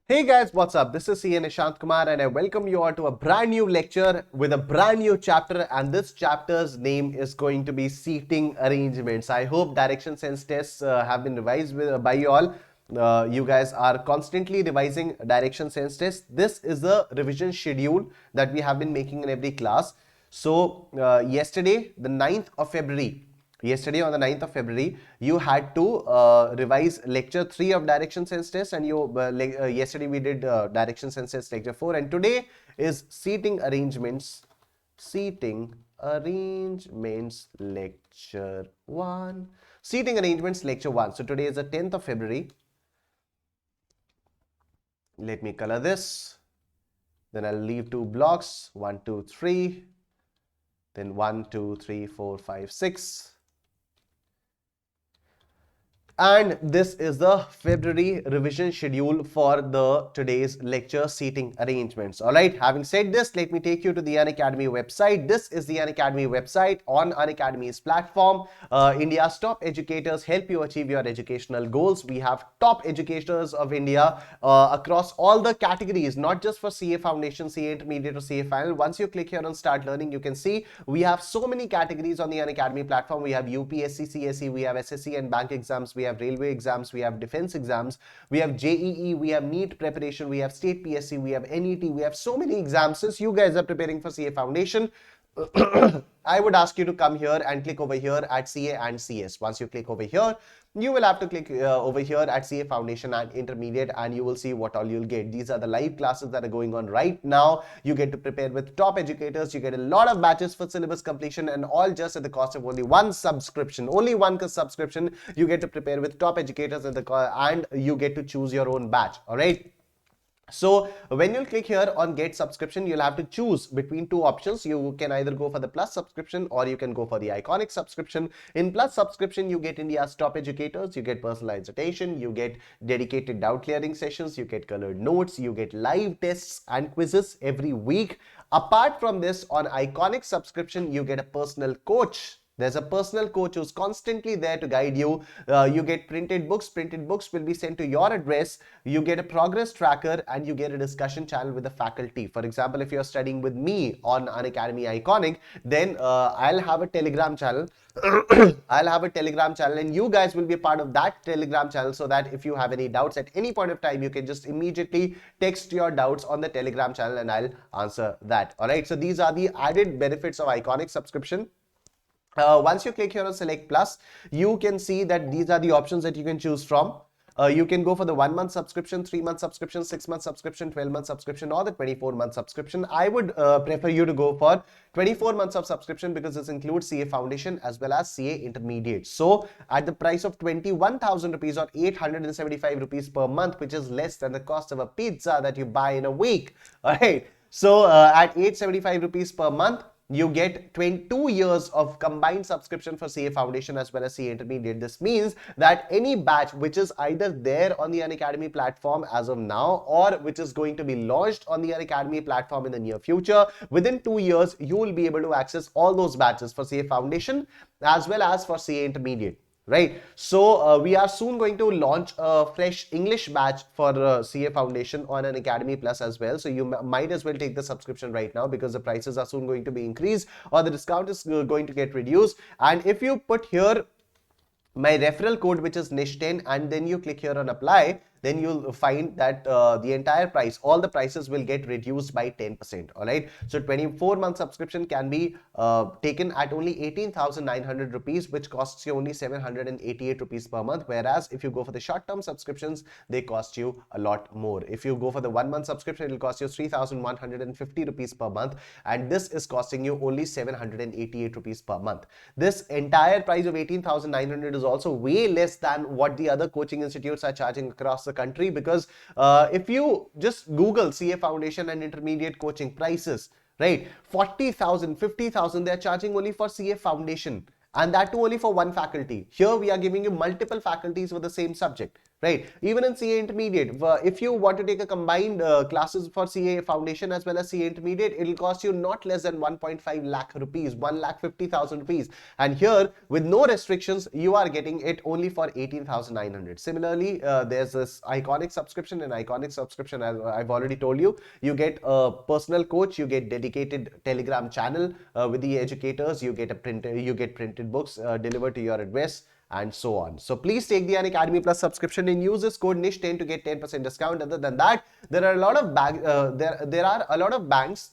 Hey guys, what's up? This is CA Nishant Kumar and I welcome you all to a brand new lecture with a brand new chapter, and this chapter's name is going to be seating arrangements. I hope direction sense tests have been revised by you all. You guys are constantly revising direction sense tests. This is the revision schedule that we have been making in every class. So yesterday, the 9th of February, yesterday on the 9th of February, you had to revise lecture 3 of direction sense test, and yesterday we did direction sense test lecture 4, and today is seating arrangements lecture 1. Seating arrangements lecture 1. So today is the 10th of February. Let me color this. Then I'll leave 2 blocks, 1 2 3, then 1 2 3 4 5 6. And this is the February revision schedule for the today's lecture seating arrangements. All right, having said this, let me take you to the Unacademy website. This is the Unacademy website on Unacademy's platform. India's top educators help you achieve your educational goals. We have top educators of India across all the categories, not just for CA Foundation, CA Intermediate or CA Final. Once you click here on Start Learning, you can see we have so many categories on the Unacademy platform. We have UPSC, CSE, we have SSC and bank exams, we have railway exams, we have defense exams, we have JEE, we have NEET preparation, we have state PSC, we have NET, we have so many exams. Since you guys are preparing for CA Foundation, I would ask you to come here and click over here at CA and CS. Once you click over here, you will have to click over here at CA Foundation and Intermediate, and you will see what all you'll get. These are the live classes that are going on right now. You get to prepare with top educators. You get a lot of batches for syllabus completion, and all just at the cost of only one subscription. Only one subscription. You get to prepare with top educators and you get to choose your own batch. All right. So when you click here on get subscription, you'll have to choose between two options. You can either go for the plus subscription or you can go for the iconic subscription. In plus subscription, you get India's top educators, you get personalized attention, you get dedicated doubt clearing sessions, you get colored notes, you get live tests and quizzes every week. Apart from this, on iconic subscription, you get a personal coach. There's a personal coach who's constantly there to guide you. You get printed books. Printed books will be sent to your address. You get a progress tracker and you get a discussion channel with the faculty. For example, if you're studying with me on Unacademy Iconic, then I'll have a Telegram channel. I'll have a Telegram channel and you guys will be a part of that Telegram channel, so that if you have any doubts at any point of time, you can just immediately text your doubts on the Telegram channel and I'll answer that. All right. So these are the added benefits of Iconic subscription. Once you click here on select plus, you can see that these are the options that you can choose from. You can go for the 1 month subscription, 3 month subscription, 6 month subscription, 12 month subscription, or the 24 month subscription. I would prefer you to go for 24 months of subscription because this includes CA Foundation as well as CA Intermediate. So at the price of 21,000 rupees or 875 rupees per month, which is less than the cost of a pizza that you buy in a week. All right. So at 875 rupees per month, you get 22 years of combined subscription for CA Foundation as well as CA Intermediate. This means that any batch which is either there on the Unacademy platform as of now or which is going to be launched on the Unacademy platform in the near future, within 2 years, you will be able to access all those batches for CA Foundation as well as for CA Intermediate. Right. So we are soon going to launch a fresh English batch for CA Foundation on Unacademy Plus as well. So you might as well take the subscription right now because the prices are soon going to be increased or the discount is going to get reduced. And if you put here my referral code, which is Nish10, and then you click here on apply, then you'll find that the entire price, all the prices will get reduced by 10%. All right. So 24-month subscription can be taken at only 18,900 rupees, which costs you only 788 rupees per month. Whereas if you go for the short-term subscriptions, they cost you a lot more. If you go for the 1 month subscription, it will cost you 3,150 rupees per month. And this is costing you only 788 rupees per month. This entire price of 18,900 is also way less than what the other coaching institutes are charging across the country, because if you just Google CA Foundation and Intermediate coaching prices, right, 40,000, 50,000, they're charging only for CA Foundation, and that too only for one faculty. Here we are giving you multiple faculties for the same subject, right? Even in CA Intermediate, if you want to take a combined classes for CA Foundation as well as CA Intermediate, it will cost you not less than 1.5 lakh rupees, 1,50,000 rupees. And here, with no restrictions, you are getting it only for 18,900. Similarly, there's this Iconic subscription. In Iconic subscription, as I've already told you, you get a personal coach, you get dedicated Telegram channel with the educators, you get printed books delivered to your address, and so on. So please take the Unacademy Plus subscription and use this code NISH10 to get 10% discount. Other than that, there are a lot of there are a lot of banks.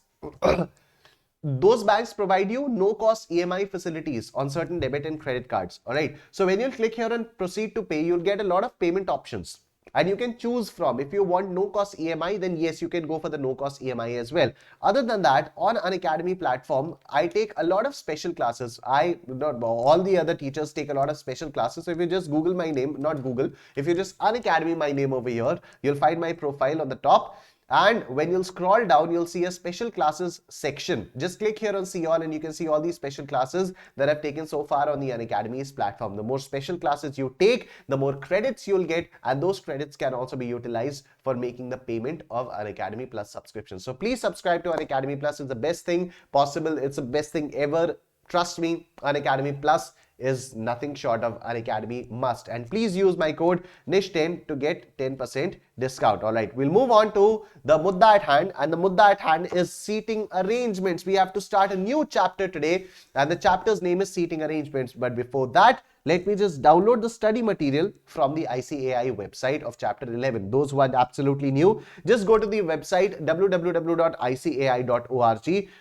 Those banks provide you no-cost EMI facilities on certain debit and credit cards. All right. So when you click here on proceed to pay, you'll get a lot of payment options. And you can choose from, if you want no cost EMI, then yes, you can go for the no cost EMI as well. Other than that, on Unacademy platform, I take a lot of special classes. Not all the other teachers take a lot of special classes. So if you just Google my name, not Google, if you just Unacademy my name over here, you'll find my profile on the top. And when you'll scroll down, you'll see a special classes section. Just click here on see all and you can see all these special classes that I've taken so far on the Unacademy's platform. The more special classes you take, the more credits you'll get, and those credits can also be utilized for making the payment of Unacademy Plus subscription. So please subscribe to Unacademy Plus. It's the best thing possible. It's the best thing ever. Trust me, Unacademy Plus is nothing short of Unacademy must. And please use my code NISH10 to get 10% discount. All right, we'll move on to the mudda at hand. And the mudda at hand is seating arrangements. We have to start a new chapter today. And the chapter's name is seating arrangements. But before that, let me just download the study material from the ICAI website of chapter 11. Those who are absolutely new, just go to the website www.icai.org.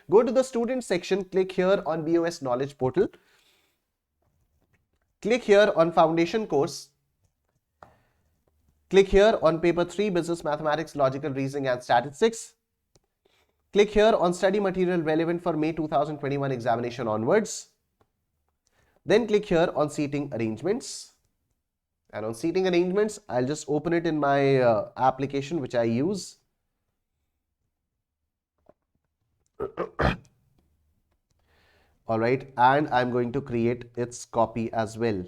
Go to the student section, click here on BOS Knowledge Portal. Click here on Foundation course. Click here on Paper 3, Business Mathematics, Logical Reasoning and Statistics. Click here on study material relevant for May 2021 examination onwards. Then click here on seating arrangements. And on seating arrangements, I'll just open it in my application which I use. All right, and I'm going to create its copy as well.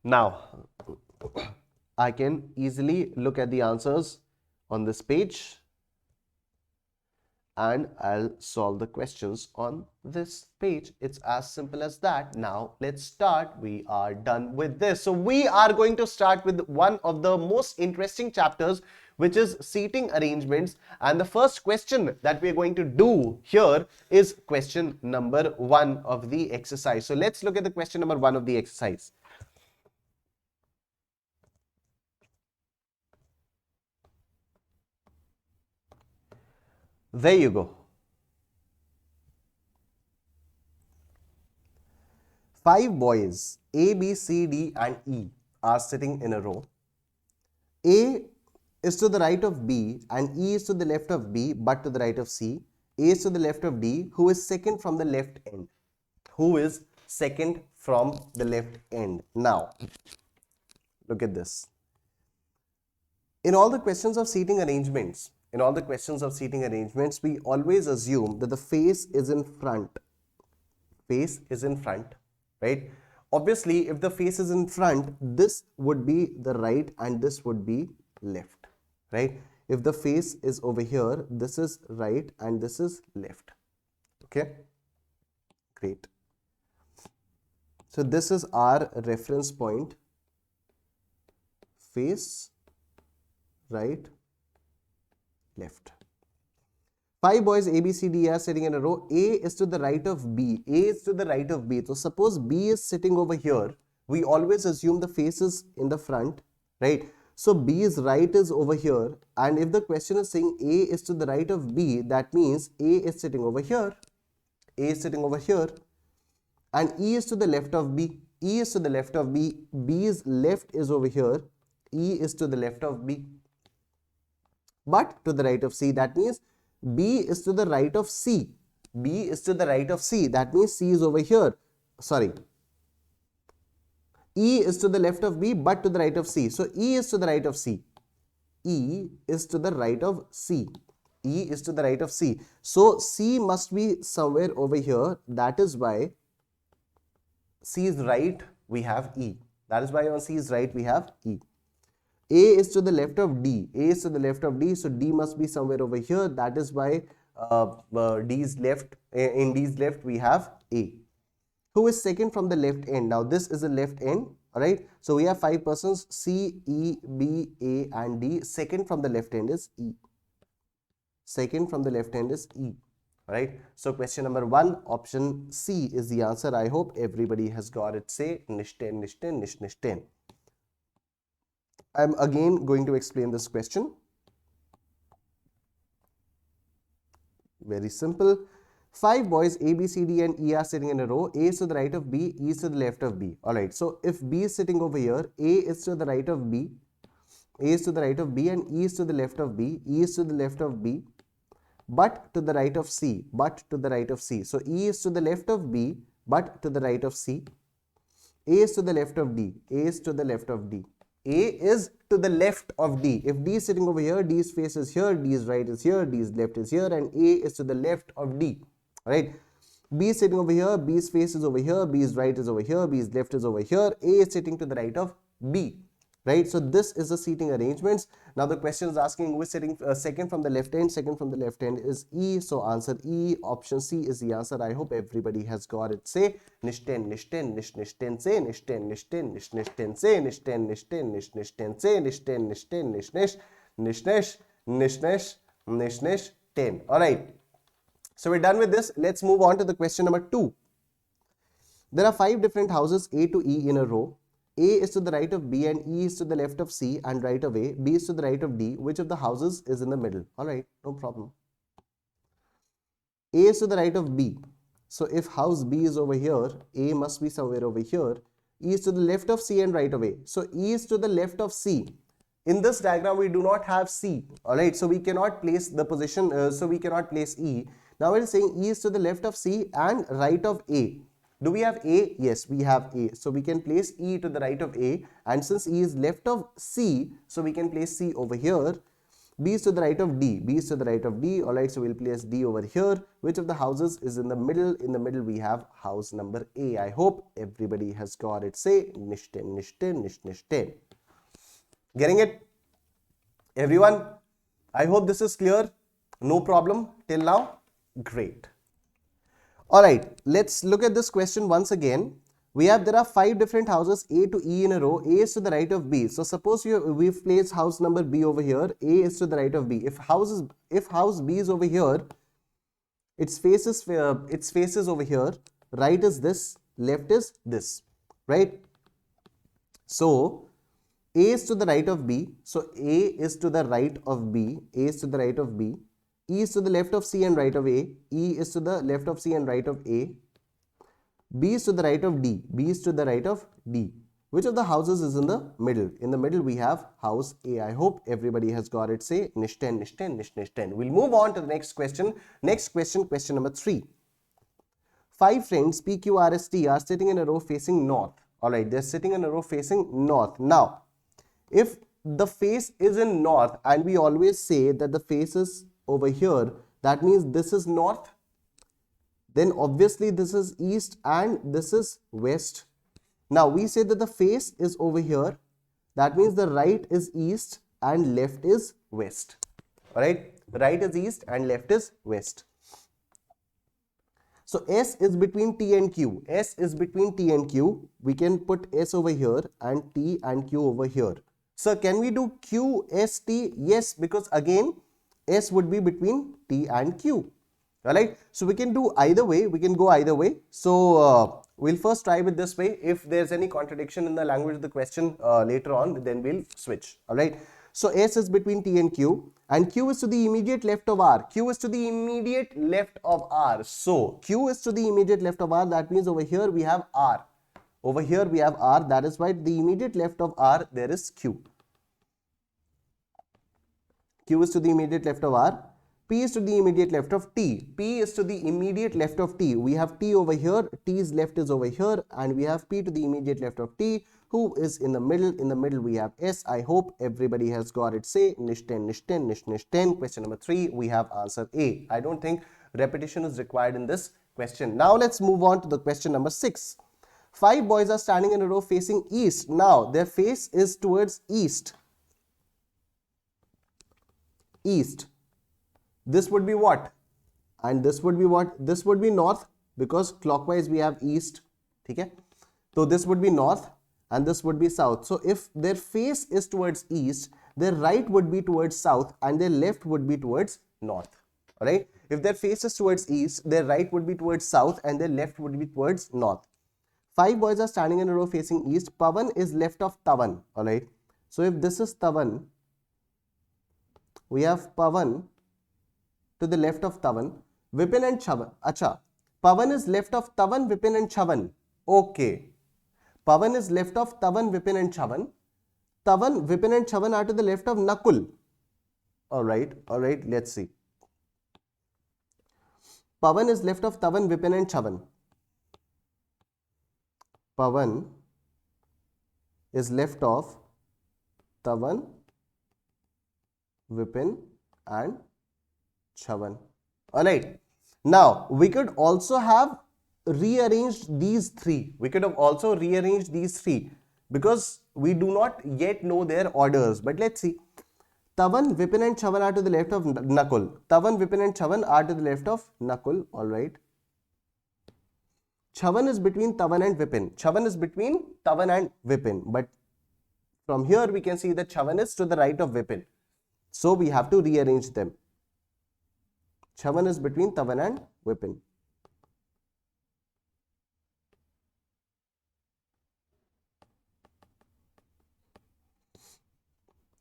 Now, I can easily look at the answers on this page and I'll solve the questions on this page. It's as simple as that. Now, let's start. We are done with this. So we are going to start with one of the most interesting chapters, which is seating arrangements. And the first question that we're going to do here is question number 1 of the exercise. So let's look at the question number 1 of the exercise. There you go. 5 boys, A, B, C, D and E are sitting in a row. A is to the right of B and E is to the left of B but to the right of C. A is to the left of D, who is second from the left end. Who is second from the left end? Now, look at this. In all the questions of seating arrangements, we always assume that the face is in front. Face is in front, right? Obviously, if the face is in front, this would be the right and this would be left, right? If the face is over here, this is right and this is left. Okay, great. So this is our reference point. Face, right, left. 5 boys A, B, C, D are sitting in a row. A is to the right of B. A is to the right of B. So suppose B is sitting over here. We always assume the face is in the front, right? So B's right is over here. And if the question is saying A is to the right of B, that means A is sitting over here. A is sitting over here. And E is to the left of B. E is to the left of B. B's left is over here. E is to the left of B, but to the right of C. That means B is to the right of C. B is to the right of C. That means C is over here. Sorry. E is to the left of B but to the right of C. So E is to the right of C. E is to the right of C. E is to the right of C. So C must be somewhere over here. That is why C is right we have E. That is why on C is right, we have E. A is to the left of D. A is to the left of D, so D must be somewhere over here. That is why D's left. In D's left, we have A. Who is second from the left end? Now this is the left end. All right. So we have 5 persons: C, E, B, A, and D. Second from the left end is E. Second from the left hand is E. Alright, so question number 1, option C is the answer. I hope everybody has got it. Say Nishten, Nishten, Nish, Nishten. I'm again going to explain this question. Very simple. 5 boys A, B, C, D and E are sitting in a row. A is to the right of B, E is to the left of B. Alright, so if B is sitting over here, A is to the right of B, A is to the right of B and E is to the left of B, E is to the left of B, but to the right of C, but to the right of C. So E is to the left of B, but to the right of C. A is to the left of D, A is to the left of D. A is to the left of D. If D is sitting over here, D's face is here, D's right is here, D's left is here, and A is to the left of D. Alright. B is sitting over here, B's face is over here, B's right is over here, B's left is over here, A is sitting to the right of B. Right, so this is the seating arrangements. Now the question is asking who is sitting second from the left end. Second from the left end is E, so answer E. Option C is the answer. I hope everybody has got it. Say Nishten, Nishten, Nish, Nishten, say Nishten, Nishten, Nish, Nishten, say Nishten, Nishten, Nish, Nishten, say Nishten, Nishten, Nish, Nish, Nish, Nish, Nish, Nish, Nish, Nish, 10. All right, so we're done with this. Let's move on to the question number 2. There are 5 different houses A to E in a row. A is to the right of B and E is to the left of C and right of A. B is to the right of D. Which of the houses is in the middle? Alright, no problem. A is to the right of B. So if house B is over here, A must be somewhere over here. E is to the left of C and right of A. So E is to the left of C. In this diagram, we do not have C. Alright, so we cannot place the position, so we cannot place E. Now it is saying E is to the left of C and right of A. Do we have A? Yes, we have A. So we can place E to the right of A, and since E is left of C, so we can place C over here. B is to the right of D. B is to the right of D. Alright, so we'll place D over here. Which of the houses is in the middle? In the middle, we have house number A. I hope everybody has got it. Say Nishten, Nishten, Nish, Nishten. Getting it? Everyone? I hope this is clear. No problem till now? Great. Alright, let's look at this question once again. There are 5 different houses A to E in a row. A is to the right of B. So suppose we've placed house number B over here. A is to the right of B. If house B is over here, its face is over here. Right is this, left is this, right? So A is to the right of B. So A is to the right of B. A is to the right of B. E is to the left of C and right of A. E is to the left of C and right of A. B is to the right of D. B is to the right of D. Which of the houses is in the middle? In the middle, we have house A. I hope everybody has got it. Say Nishten, Nishten, Nish, Nishten. We'll move on to the next question. Next question, question number 3. 5 friends P, Q, R, S, T are sitting in a row facing north. Alright, they're sitting in a row facing north. Now, if the face is in north and we always say that the face is over here, that means this is north, then obviously this is east and this is west. Now we say that the face is over here, that means the right is east and left is west. Alright, right is east and left is west. So S is between T and Q. S is between T and Q. We can put S over here and T and Q over here. So can we do Q, S, T? Yes, because again S would be between T and Q. Alright, so we can do either way, we can go either way. So we'll first try with this way. If there's any contradiction in the language of the question later on, then we'll switch. Alright, so S is between T and Q is to the immediate left of R. Q is to the immediate left of R. So Q is to the immediate left of R, that means over here we have R. Over here we have R, that is why the immediate left of R there is Q. Q is to the immediate left of R. P is to the immediate left of T. P is to the immediate left of T. We have T over here, T's left is over here, and we have P to the immediate left of T, who is in the middle. In the middle we have S. I hope everybody has got it. Say Nishten, Nishten, Nish, Nishten. Question number 3, we have answer A. I don't think repetition is required in this question. Now let's move on to the question number 6. 5 boys are standing in a row facing east. Now their face is towards east. East. This would be what? And this would be what? This would be north, because clockwise we have east. Okay? So this would be north and this would be south. So if their face is towards east, their right would be towards south and their left would be towards north. Alright? If their face is towards east, their right would be towards south and their left would be towards north. 5 boys are standing in a row facing east. Pavan is left of Tavan. Alright? So if this is Tavan, we have Pavan to the left of Tavan, Vipin and Chavan. Acha, Pavan is left of Tavan, Vipin and Chavan. Okay. Pavan is left of Tavan, Vipin and Chavan. Tavan, Vipin and Chavan are to the left of Nakul. Alright, let's see. Pavan is left of Tavan, Vipin and Chavan. Pavan is left of Tavan, Vipin and Chavan. Alright. Now, we could also have rearranged these three. We could have also rearranged these three because we do not yet know their orders. But let's see. Tavan, Vipin and Chavan are to the left of Nakul. Tavan, Vipin and Chavan are to the left of Nakul. Alright. Chavan is between Tavan and Vipin. Chavan is between Tavan and Vipin. But from here we can see that Chavan is to the right of Vipin. So we have to rearrange them. Chavan is between Tavan and Vipin.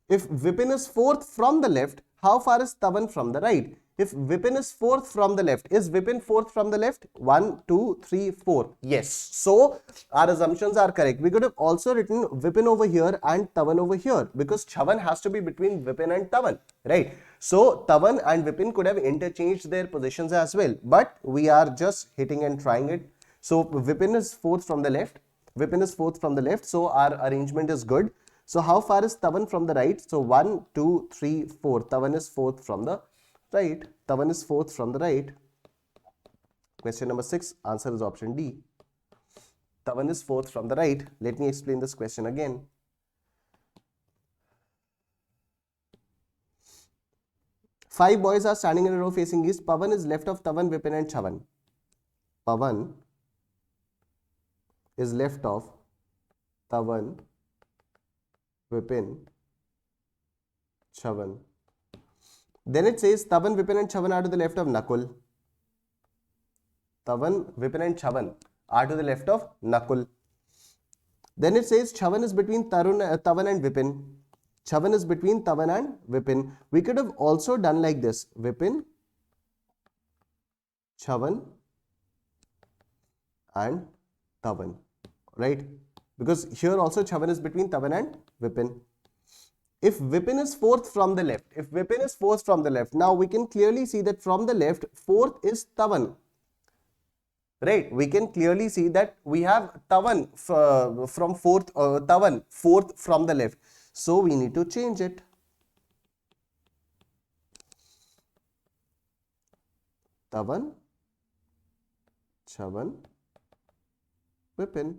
If Vipin is fourth from the left, how far is Tavan from the right? If Vipin is fourth from the left, is Vipin fourth from the left? 1, 2, 3, 4. Yes. So our assumptions are correct. We could have also written Vipin over here and Tavan over here because Chavan has to be between Vipin and Tavan, right? So Tavan and Vipin could have interchanged their positions as well, but we are just hitting and trying it. So Vipin is fourth from the left. Vipin is fourth from the left. So our arrangement is good. So how far is Tavan from the right? So 1, 2, 3, 4. Tavan is fourth from the right. Tavan is fourth from the right. Question number 6. Answer is option D. Tavan is fourth from the right. Let me explain this question again. Five boys are standing in a row facing east. Pavan is left of Tavan, Vipin and Chavan. Pavan is left of Tavan, Vipin, Chavan. Then it says Tavan, Vipin and Chavan are to the left of Nakul. Tavan, Vipin and Chavan are to the left of Nakul. Then it says Chavan is between Tavan and Vipin. Chavan is between Tavan and Vipin. We could have also done like this. Vipin, Chavan and Tavan. Right? Because here also Chavan is between Tavan and Vipin. If Vipin is fourth from the left, now we can clearly see that from the left, fourth is Tavan. Right? We can clearly see that we have Tavan from fourth, Tavan, fourth from the left. So we need to change it. Tavan, Chavan, Vipin.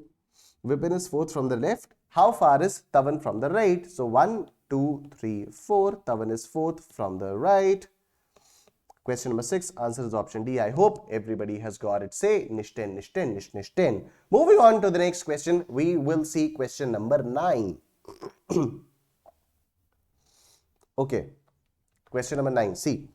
Vipin is fourth from the left. How far is Tavan from the right? So 1, 2, 3, 4. Tavan is fourth from the right. Question number 6. Answer is option D. I hope everybody has got it. Say Nishten, Nishten, Nish, Nishten. Moving on to the next question. We will see question number 9. Okay. Question number 9. See.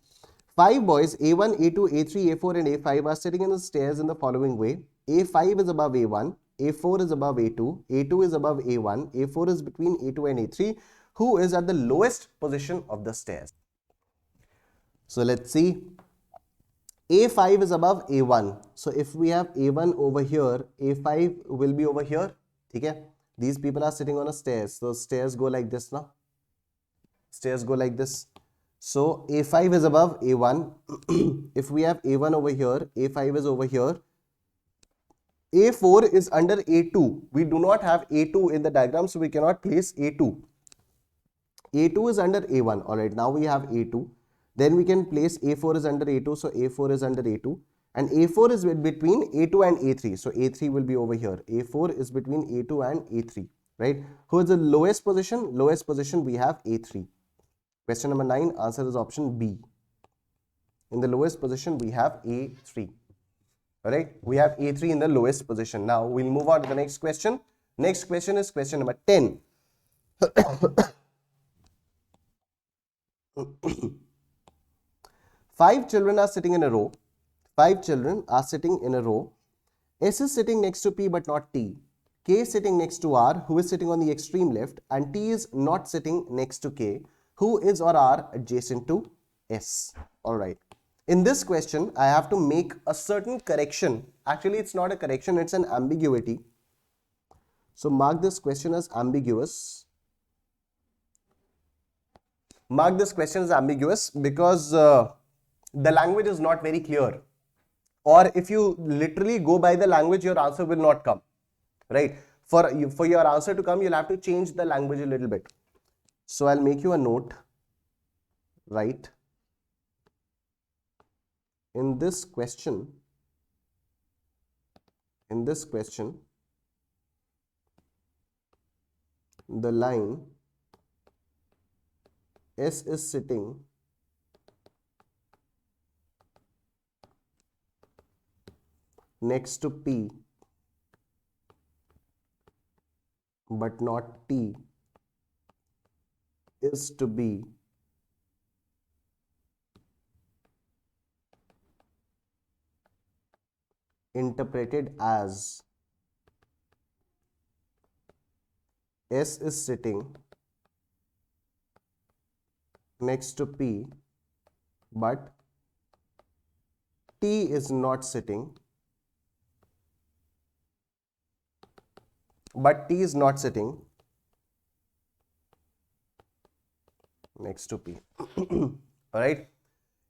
5 boys A1, A2, A3, A4 and A5 are sitting in the stairs in the following way. A5 is above A1. A4 is above A2, A2 is above A1, A4 is between A2 and A3. Who is at the lowest position of the stairs? So let's see. A5 is above A1. So if we have A1 over here, A5 will be over here. Okay? These people are sitting on a stairs. So stairs go like this now. Stairs go like this. So A5 is above A1. If we have A1 over here, A5 is over here. A4 is under A2. We do not have A2 in the diagram, so we cannot place A2. A2 is under A1. Alright, now we have A2. Then we can place A4 is under A2, so A4 is under A2. and A4 is between A2 and A3. So A3 will be over here. A4 is between A2 and A3, right? Who is the lowest position? Lowest position we have A3. Question number 9, answer is option B. In the lowest position we have A3. Alright, we have A3 in the lowest position. Now we'll move on to the next question. Next question is question number 10. Five children are sitting in a row. Five children are sitting in a row. S is sitting next to P but not T. K is sitting next to R, who is sitting on the extreme left, and T is not sitting next to K, who is or are adjacent to S. Alright. In this question, I have to make a certain correction. Actually, it's not a correction, it's an ambiguity. So mark this question as ambiguous. Mark this question as ambiguous because the language is not very clear. Or if you literally go by the language, your answer will not come. Right? For your answer to come, you'll have to change the language a little bit. So I'll make you a note. Right? In this question, the line S is sitting next to P but not T is to be interpreted as S is sitting next to P but T is not sitting next to P. Alright.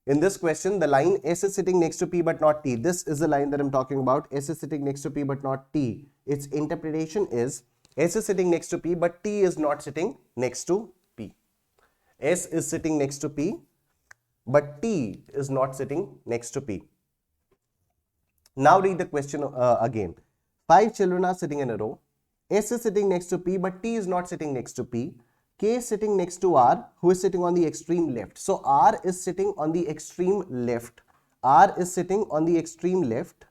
In this question, the line S is sitting next to P but not T. This is the line that I'm talking about. S is sitting next to P but not T. Its interpretation is S is sitting next to P but T is not sitting next to P. S is sitting next to P but T is not sitting next to P. Now read the question again. Five children are sitting in a row. S is sitting next to P but T is not sitting next to P. K is sitting next to R, who is sitting on the extreme left. So R is sitting on the extreme left. R is sitting on the extreme left.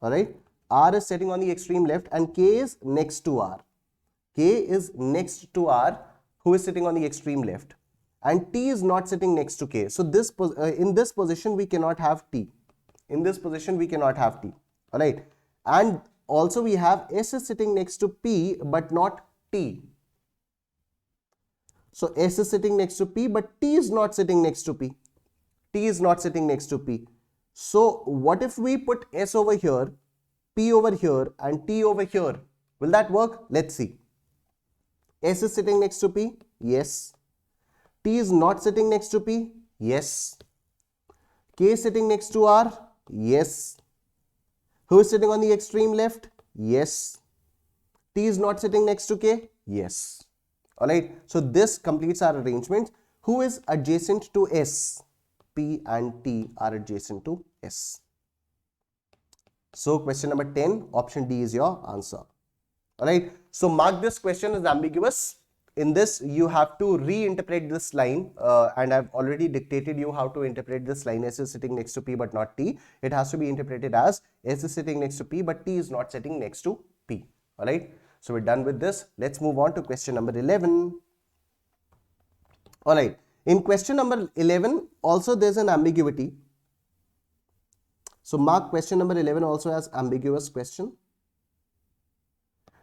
Alright. R is sitting on the extreme left and K is next to R. K is next to R, who is sitting on the extreme left. And T is not sitting next to K. So in this position we cannot have T. In this position we cannot have T. Alright. And also we have S is sitting next to P but not T. So S is sitting next to P but T is not sitting next to P. T is not sitting next to P. So what if we put S over here, P over here and T over here? Will that work? Let's see. S is sitting next to P? Yes. T is not sitting next to P? Yes. K is sitting next to R? Yes. Who is sitting on the extreme left? Yes. T is not sitting next to K? Yes. Alright, so this completes our arrangement. Who is adjacent to S? P and T are adjacent to S. So question number 10, option D is your answer. Alright, so mark this question as ambiguous. In this, you have to reinterpret this line and I've already dictated you how to interpret this line. S is sitting next to P but not T. It has to be interpreted as S is sitting next to P but T is not sitting next to P. Alright. So we're done with this. Let's move on to question number 11. Alright, in question number 11, also there's an ambiguity. So mark question number 11 also as ambiguous question.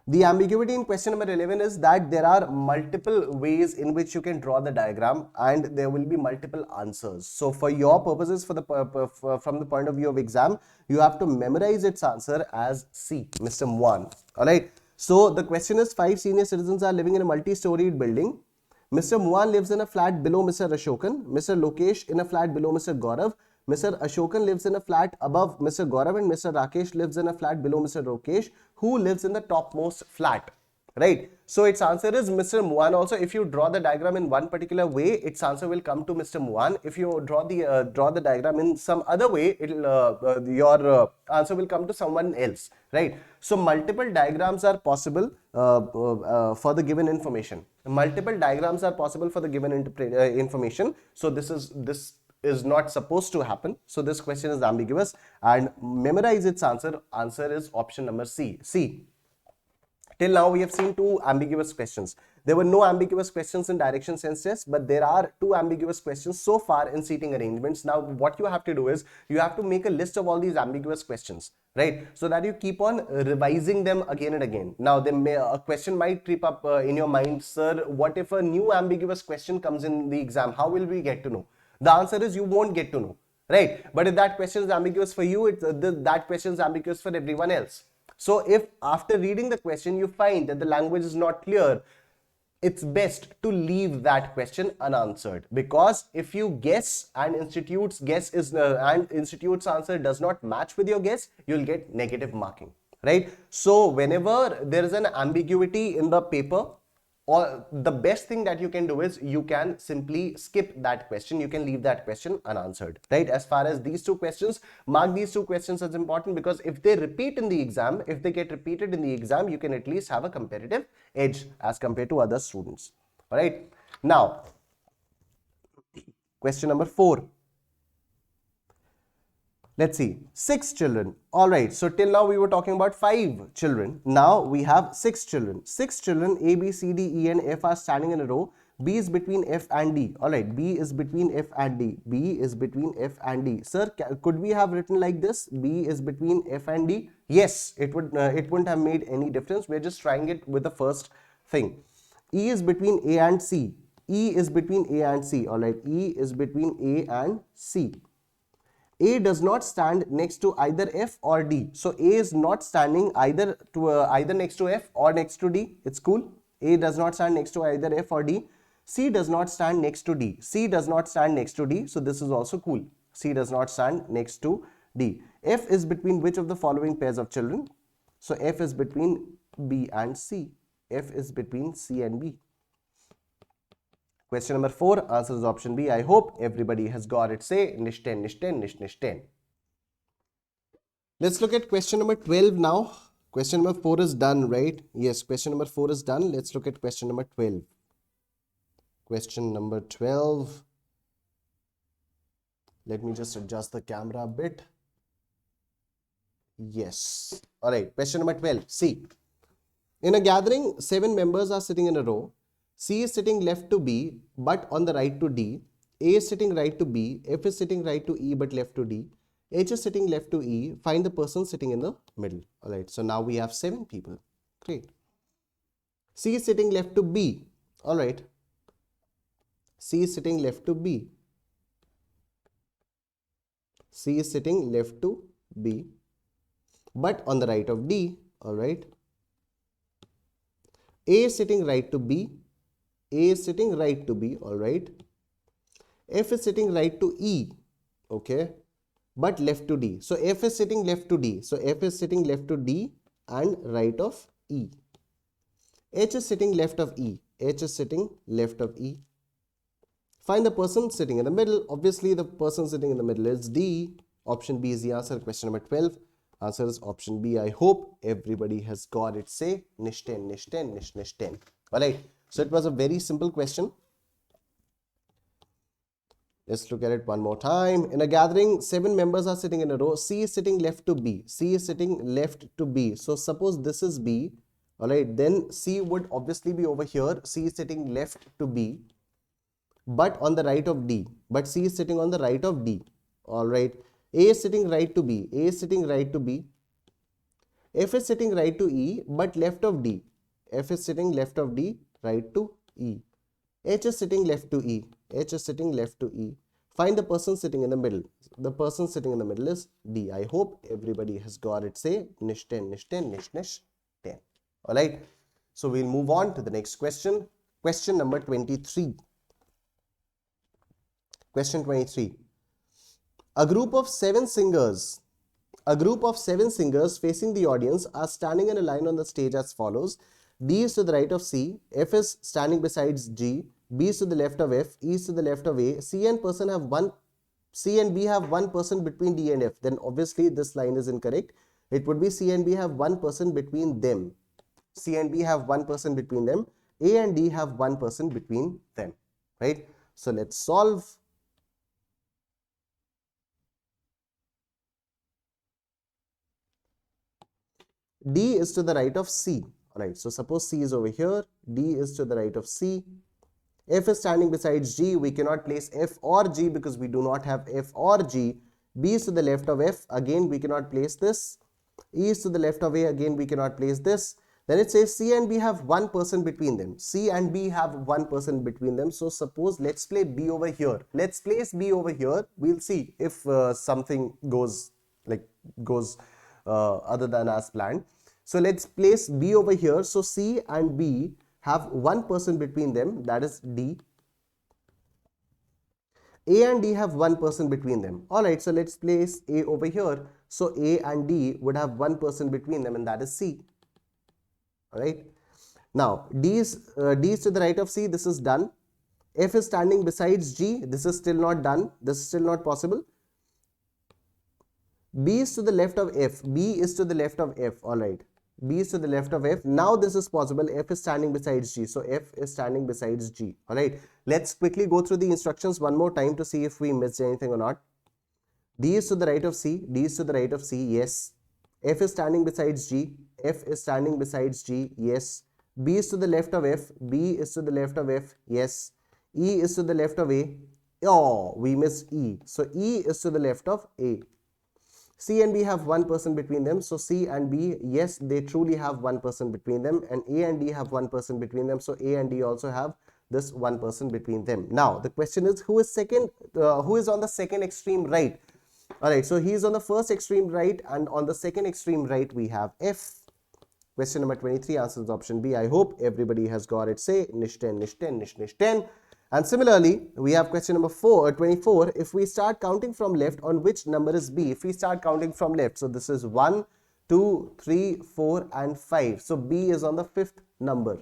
The ambiguity in question number 11 is that there are multiple ways in which you can draw the diagram and there will be multiple answers. So for your purposes, from the point of view of exam, you have to memorize its answer as C, Mr. Muan. Alright. So the question is, 5 senior citizens are living in a multi-storied building. Mr. Muan lives in a flat below Mr. Ashokan. Mr. Lokesh in a flat below Mr. Gaurav. Mr. Ashokan lives in a flat above Mr. Gaurav and Mr. Rakesh lives in a flat below Mr. Lokesh. Who lives in the topmost flat? right? So its answer is Mr. Muan. Also, if you draw the diagram in one particular way, its answer will come to Mr. Muan. If you draw the diagram in some other way, it'll your answer will come to someone else, right? So multiple diagrams are possible for the given information. Multiple diagrams are possible for the given information. So this is not supposed to happen. So this question is ambiguous, and memorize its answer. Answer is option number C. C. Till now, we have seen two ambiguous questions. There were no ambiguous questions in direction sense test, but there are two ambiguous questions so far in seating arrangements. Now, what you have to do is you have to make a list of all these ambiguous questions, right? So that you keep on revising them again and again. Now, a question might creep up in your mind, sir, what if a new ambiguous question comes in the exam? How will we get to know? The answer is you won't get to know, right? But if that question is ambiguous for you, that question is ambiguous for everyone else. So if after reading the question you find that the language is not clear, it's best to leave that question unanswered, because if you guess and institute's answer does not match with your guess, you'll get negative marking, right? So whenever there is an ambiguity in the paper, or the best thing that you can do is you can simply skip that question. You can leave that question unanswered, right? As far as these two questions, mark these two questions as important, because if they repeat in the exam, if they get repeated in the exam, you can at least have a competitive edge as compared to other students. All right. Now, question number 4. Let's see, 6 children. All right, so till now we were talking about 5 children. Now we have 6 children. 6 children, A, B, C, D, E, and F are standing in a row. B is between F and D. All right, B is between F and D. B is between F and D. Sir, could we have written like this? B is between F and D? Yes, it wouldn't have made any difference. We're just trying it with the first thing. E is between A and C. E is between A and C. All right, E is between A and C. A does not stand next to either F or D. So A is not standing either next to F or next to D. It's cool. A does not stand next to either F or D. C does not stand next to D. C does not stand next to D. So this is also cool. C does not stand next to D. F is between which of the following pairs of children? So F is between B and C. F is between C and B. Question number 4, answer is option B. I hope everybody has got it. Say nish 10, nish 10, nish 10. Let's look at question number 12 now. Question number 4 is done, right? Yes, question number 4 is done. Let's look at question number 12. Question number 12. Let me just adjust the camera a bit. Yes. All right. Question number 12. See, in a gathering, 7 members are sitting in a row. C is sitting left to B, but on the right to D. A is sitting right to B. F is sitting right to E, but left to D. H is sitting left to E. Find the person sitting in the middle. All right. So now we have 7 people. Great. C is sitting left to B. All right. C is sitting left to B. C is sitting left to B, but on the right of D. All right. A is sitting right to B. A is sitting right to B. All right. F is sitting right to E. Okay. But left to D. So F is sitting left to D. So F is sitting left to D and right of E. H is sitting left of E. H is sitting left of E. Find the person sitting in the middle. Obviously, the person sitting in the middle is D. Option B is the answer. Question number 12. Answer is option B. I hope everybody has got it. Say nish 10, nish 10, nish 10. Alright. So it was a very simple question. Let's look at it one more time. In a gathering, 7 members are sitting in a row. C is sitting left to B. C is sitting left to B. So suppose this is B. Alright. Then C would obviously be over here. C is sitting left to B, but on the right of D. But C is sitting on the right of D. Alright. A is sitting right to B. A is sitting right to B. F is sitting right to E, but left of D. F is sitting left of D, right to E. H is sitting left to E. H is sitting left to E. Find the person sitting in the middle. The person sitting in the middle is D. I hope everybody has got it. Say nish 10, nish 10, nish 10. Alright. So we'll move on to the next question. Question number 23. Question 23. A group of 7 singers facing the audience are standing in a line on the stage as follows. D is to the right of C, F is standing besides G, B is to the left of F, E is to the left of A, C and B have one person between D and F. Then obviously this line is incorrect. It would be C and B have one person between them. C and B have one person between them. A and D have one person between them. Right? So let's solve. D is to the right of C. Alright, so suppose C is over here, D is to the right of C. F is standing besides G. We cannot place F or G because we do not have F or G. B is to the left of F. Again, we cannot place this. E is to the left of A. Again, we cannot place this. Then it says C and B have one person between them. C and B have one person between them. So suppose let's play B over here. Let's place B over here. We'll see if something goes other than as planned. So let's place B over here. So C and B have one person between them, that is D. A and D have one person between them. Alright, so let's place A over here. So A and D would have one person between them, and that is C. Alright. Now D is to the right of C. This is done. F is standing besides G. This is still not done. This is still not possible. B is to the left of F. B is to the left of F. Alright. B is to the left of F. Now this is possible. F is standing besides G. So F is standing besides G. Alright. Let's quickly go through the instructions one more time to see if we missed anything or not. D is to the right of C. D is to the right of C. Yes. F is standing besides G. F is standing besides G. Yes. B is to the left of F. B is to the left of F. Yes. E is to the left of A. Oh, we missed E. So E is to the left of A. C and B have one person between them. So C and B, yes, they truly have one person between them. And A and D have one person between them. So A and D also have this one person between them. Now, the question is, who is on the second extreme right? Alright, so he is on the first extreme right, and on the second extreme right, we have F. Question number 23 answers option B. I hope everybody has got it. Say, nish 10, nish 10, nish 10. And similarly, we have question number 24. If we start counting from left, on which number is B? If we start counting from left, so this is 1, 2, 3, 4 and 5. So B is on the fifth number.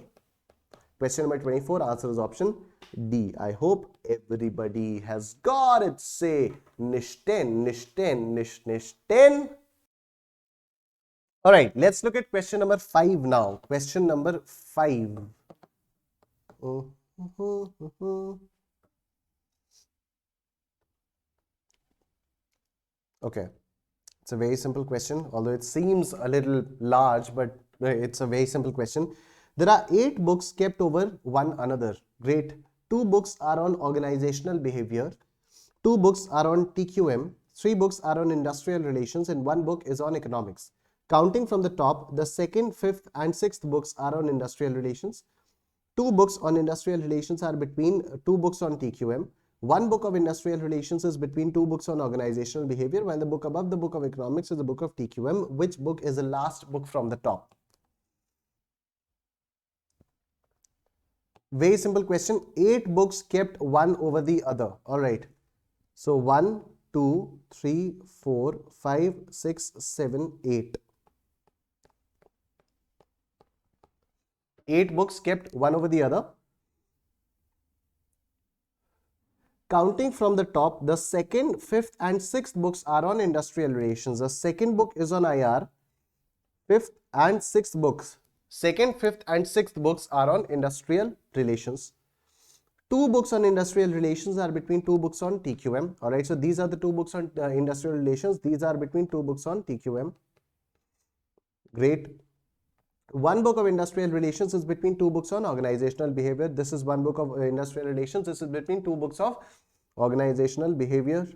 Question number 24, answer is option D. I hope everybody has got it. Say nish 10, nish 10, nish 10. Alright, let's look at question number 5 now. Question number 5. Okay, it's a very simple question, although it seems a little large, but it's a very simple question. There are 8 books kept over one another. Great. 2 books are on organizational behavior, 2 books are on TQM, 3 books are on industrial relations, and 1 book is on economics. Counting from the top, the 2nd, 5th and 6th books are on industrial relations. 2 books on industrial relations are between 2 books on TQM. 1 book of industrial relations is between 2 books on organizational behavior, while the book above the book of economics is the book of TQM. Which book is the last book from the top? Very simple question. 8 books kept one over the other. Alright. So 1, 2, 3, 4, 5, 6, 7, 8. 8 books kept one over the other. Counting from the top, the 2nd, 5th and 6th books are on industrial relations. The 2nd book is on IR. 5th and 6th books. 2nd, 5th and 6th books are on industrial relations. 2 books on industrial relations are between 2 books on TQM. Alright, so these are the 2 books on industrial relations. These are between 2 books on TQM. Great. 1 book of industrial relations is between 2 books on organizational behavior. This is 1 book of industrial relations. This is between 2 books of organizational behavior.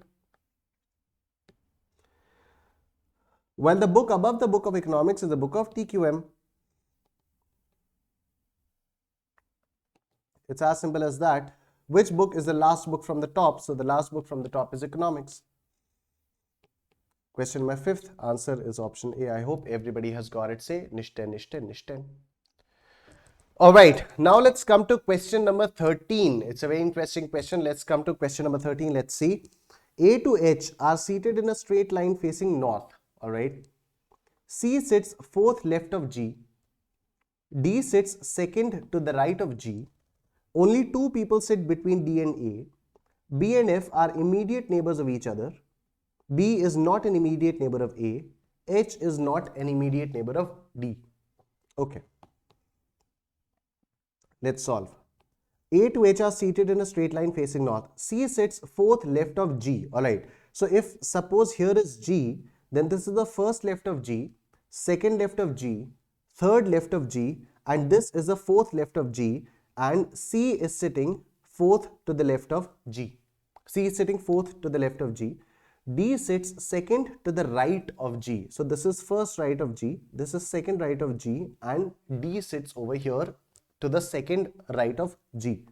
While the book above the book of economics is the book of TQM. It's as simple as that. Which book is the last book from the top? So the last book from the top is economics. Question number 5th, answer is option A. I hope everybody has got it. Say nish 10, nish 10, nish 10. Alright, now let's come to question number 13. It's a very interesting question. Let's come to question number 13. Let's see. A to H are seated in a straight line facing north. Alright. C sits 4th left of G. D sits second to the right of G. Only two people sit between D and A. B and F are immediate neighbors of each other. B is not an immediate neighbor of A. H is not an immediate neighbor of D. Okay. Let's solve. A to H are seated in a straight line facing north. C sits fourth left of G. Alright. So if suppose here is G, then this is the first left of G, second left of G, third left of G, and this is the fourth left of G, and C is sitting fourth to the left of G. C is sitting fourth to the left of G. D sits second to the right of G. So this is first right of G, this is second right of G, and D sits over here to the second right of G.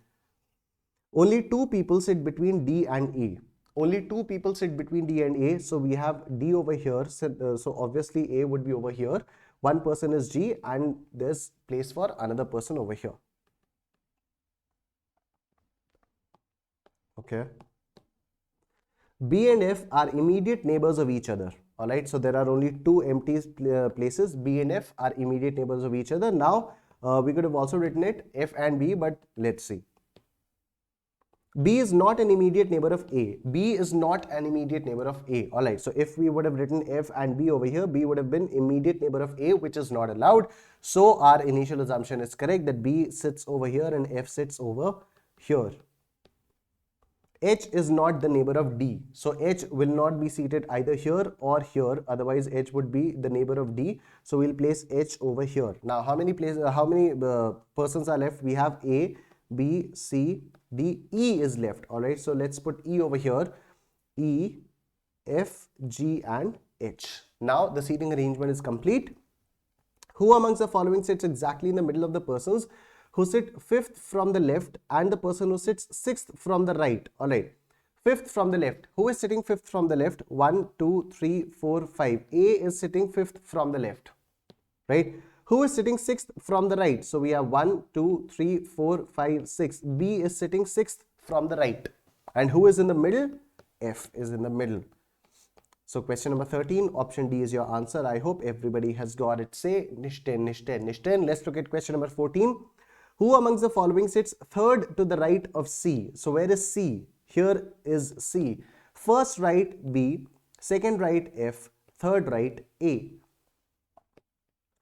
Only two people sit between D and A. Only two people sit between D and A. So we have D over here. So obviously A would be over here. One person is G and there's place for another person over here. Okay. B and F are immediate neighbors of each other. Alright. So there are only two empty places. B and F are immediate neighbors of each other. Now we could have also written it F and B, but let's see. B is not an immediate neighbor of A. B is not an immediate neighbor of A. Alright, so if we would have written F and B over here, B would have been immediate neighbor of A, which is not allowed. So our initial assumption is correct that B sits over here and F sits over here. H is not the neighbor of D. So H will not be seated either here or here. Otherwise, H would be the neighbor of D. So we'll place H over here. Now, how many persons are left? We have A, B, C, D, E is left. Alright, so let's put E over here. E, F, G and H. Now the seating arrangement is complete. Who amongst the following sits exactly in the middle of the persons who sit fifth from the left and the person who sits sixth from the right? Alright, fifth from the left. Who is sitting fifth from the left? 1, 2, 3, 4, 5. A is sitting fifth from the left. Right? Who is sitting sixth from the right? So we have 1, 2, 3, 4, 5, 6. B is sitting sixth from the right. And who is in the middle? F is in the middle. So question number 13, option D is your answer. I hope everybody has got it. Say Nishten, Nishten, Nishten. Let's look at question number 14. Who amongst the following sits third to the right of C? So where is C? Here is C. First right B, second right F, third right A.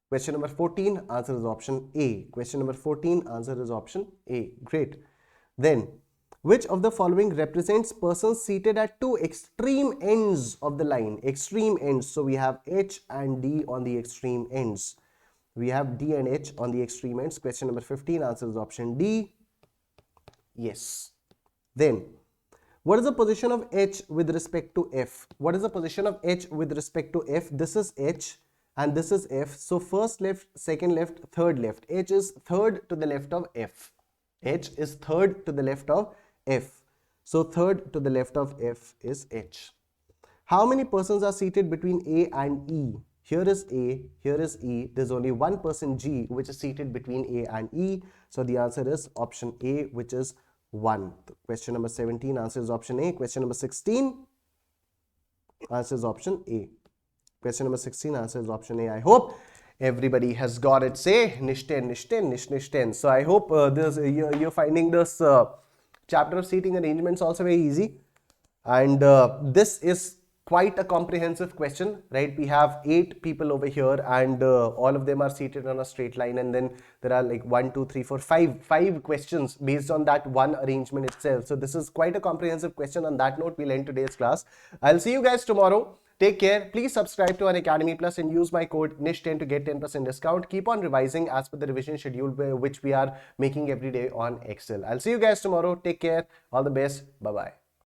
Question number 14, answer is option A. Question number 14, answer is option A. Great. Then, which of the following represents persons seated at two extreme ends of the line? Extreme ends. So we have H and D on the extreme ends. We have D and H on the extreme ends. Question number 15, answer is option D. Yes. Then, what is the position of H with respect to F? What is the position of H with respect to F? This is H. And this is F. So first left, second left, third left. H is third to the left of F. H is third to the left of F. So third to the left of F is H. How many persons are seated between A and E? Here is A, here is E. There's only one person G which is seated between A and E. So the answer is option A, which is 1. Question number 17, answer is option A. Question number 16, answer is option A. Question number 16, answer is option A. I hope everybody has got it. Say Nishten, Nishten, Nishten. So I hope you're finding this chapter of seating arrangements also very easy. And this is quite a comprehensive question, right? We have 8 people over here and all of them are seated on a straight line, and then there are like 1, 2, 3, 4, 5 questions based on that one arrangement itself. So this is quite a comprehensive question. On that note, we'll end today's class. I'll see you guys tomorrow. Take care. Please subscribe to Unacademy Plus and use my code NISH10 to get 10% discount. Keep on revising as per the revision schedule which we are making every day on Excel. I'll see you guys tomorrow. Take care. All the best. Bye-bye.